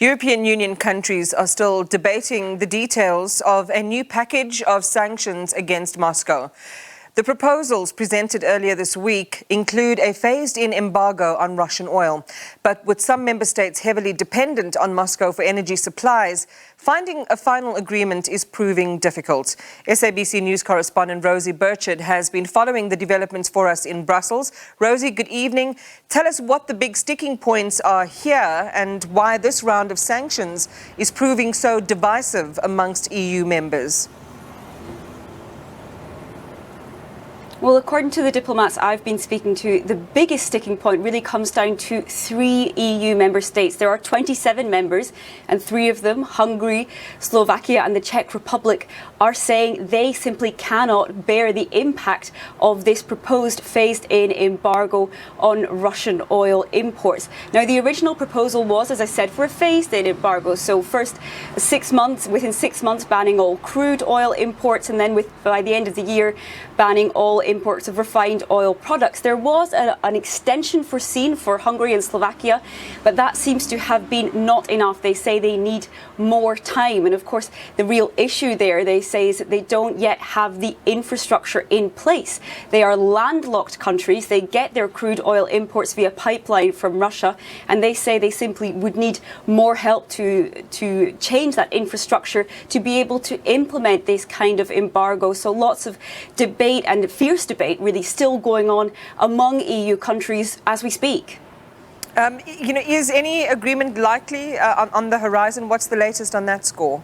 European Union countries are still debating the details of a new package of sanctions against Moscow. The proposals presented earlier this week include a phased-in embargo on Russian oil. But with some member states heavily dependent on Moscow for energy supplies, finding a final agreement is proving difficult. SABC News correspondent Rosie Birchard has been following the developments for us in Brussels. Rosie, good evening. Tell us what the big sticking points are here and why this round of sanctions is proving so divisive amongst EU members. Well, according to the diplomats I've been speaking to, the biggest sticking point really comes down to 3 EU member states. There are 27 members, and 3 of them, Hungary, Slovakia and the Czech Republic, are saying they simply cannot bear the impact of this proposed phased-in embargo on Russian oil imports. Now, the original proposal was, as I said, for a phased-in embargo. So first 6 months, within 6 months, banning all crude oil imports, and then by the end of the year, banning all imports of refined oil products. There was an extension foreseen for Hungary and Slovakia, but that seems to have been not enough. They say they need more time. And of course, the real issue there, they say, is that they don't yet have the infrastructure in place. They are landlocked countries. They get their crude oil imports via pipeline from Russia, and they say they simply would need more help to change that infrastructure to be able to implement this kind of embargo. So lots of debate and fierce debate really still going on among EU countries as we speak. Is any agreement likely on the horizon? What's the latest on that score?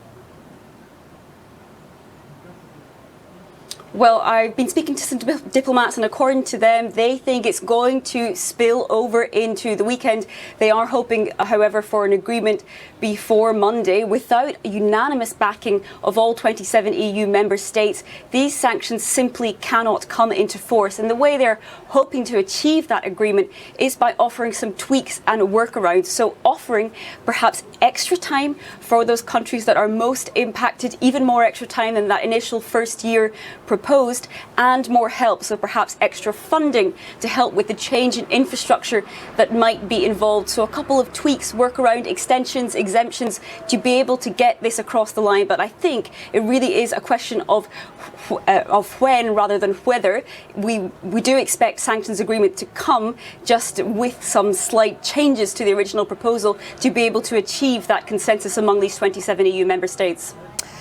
Well, I've been speaking to some diplomats, and according to them, they think it's going to spill over into the weekend. They are hoping, however, for an agreement before Monday. Without unanimous backing of all 27 EU member states, these sanctions simply cannot come into force. And the way they're hoping to achieve that agreement is by offering some tweaks and workarounds. So offering perhaps extra time for those countries that are most impacted, even more extra time than that initial first year proposed, and more help, so perhaps extra funding to help with the change in infrastructure that might be involved. So a couple of tweaks, workaround, extensions, exemptions to be able to get this across the line. But I think it really is a question of when rather than whether. We do expect sanctions agreement to come, just with some slight changes to the original proposal to be able to achieve that consensus among these 27 EU member states.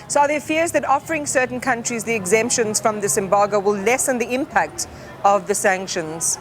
So are there fears that offering certain countries the exemptions from this embargo will lessen the impact of the sanctions?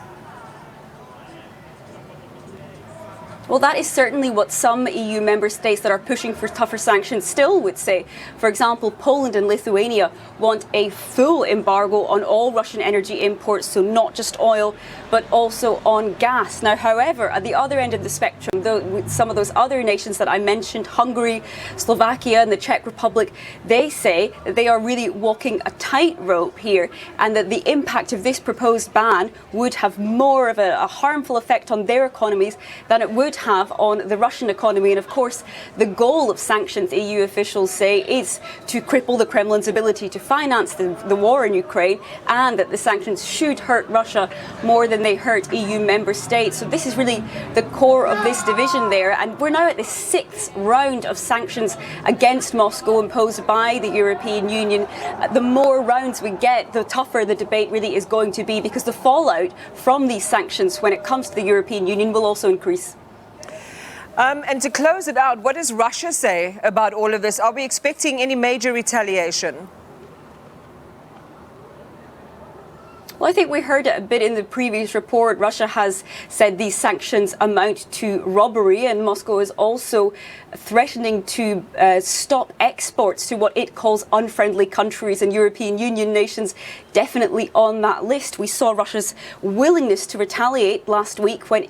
Well, that is certainly what some EU member states that are pushing for tougher sanctions still would say. For example, Poland and Lithuania want a full embargo on all Russian energy imports, so not just oil, but also on gas. Now, however, at the other end of the spectrum, with some of those other nations that I mentioned, Hungary, Slovakia and the Czech Republic, they say that they are really walking a tightrope here, and that the impact of this proposed ban would have more of a harmful effect on their economies than it would have on the Russian economy. And of course, the goal of sanctions, EU officials say, is to cripple the Kremlin's ability to finance the war in Ukraine, and that the sanctions should hurt Russia more than they hurt EU member states. So this is really the core of this division there. And we're now at the 6th round of sanctions against Moscow imposed by the European Union. The more rounds we get, the tougher the debate really is going to be, because the fallout from these sanctions when it comes to the European Union will also increase. And to close it out, what does Russia say about all of this? Are we expecting any major retaliation? Well, I think we heard it a bit in the previous report. Russia has said these sanctions amount to robbery, and Moscow is also threatening to stop exports to what it calls unfriendly countries, and European Union nations definitely on that list. We saw Russia's willingness to retaliate last week when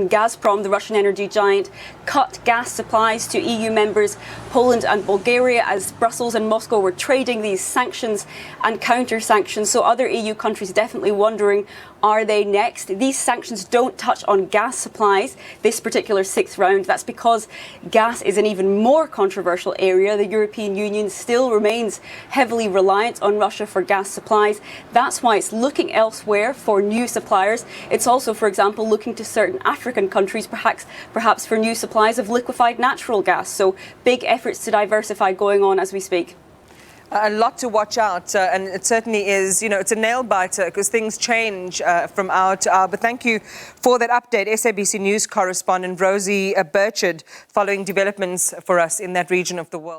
Gazprom, the Russian energy giant, cut gas supplies to EU members Poland and Bulgaria, as Brussels and Moscow were trading these sanctions and counter-sanctions. So other EU countries definitely wondering, are they next? These sanctions don't touch on gas supplies, this particular 6th round. That's because gas is an even more controversial area. The European Union still remains heavily reliant on Russia for gas supplies. supplies. That's why it's looking elsewhere for new suppliers. It's also, for example, looking to certain African countries, perhaps for new supplies of liquefied natural gas. So big efforts to diversify going on as we speak. A lot to watch out, and it certainly is, it's a nail biter because things change from hour to hour. But thank you for that update, SABC News correspondent Rosie Birchard, following developments for us in that region of the world.